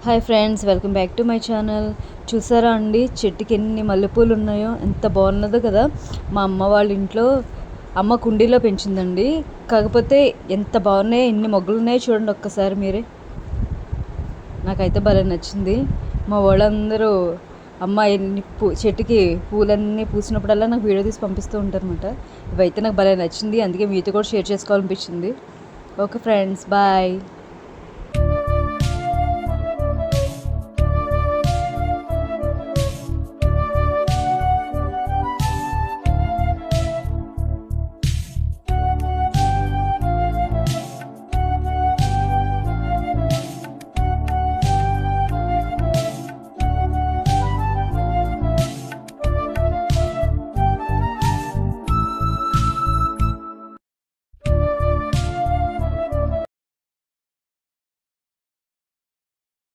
Hi friends, welcome back to my channel. చూసారా అండి, చెట్టుకి ఎన్ని మల్లెపూలు ఉన్నాయో, ఎంత బాగున్నదో కదా. మా అమ్మ వాళ్ళ ఇంట్లో అమ్మ కుండీలో పెంచిందండి. కాకపోతే ఎంత బాగున్నాయో, ఎన్ని మొగ్గలు ఉన్నాయో చూడండి ఒక్కసారి మీరే. నాకైతే భలే నచ్చింది. మా వాళ్ళందరూ అమ్మ చెట్టుకి పూలన్నీ పూసినప్పుడల్లా నాకు వీడియో తీసి పంపిస్తూ ఉంటారనమాట. ఇవైతే నాకు భలే నచ్చింది, అందుకే మీతో కూడా షేర్ చేసుకోవాలనిపించింది. Okay friends, bye.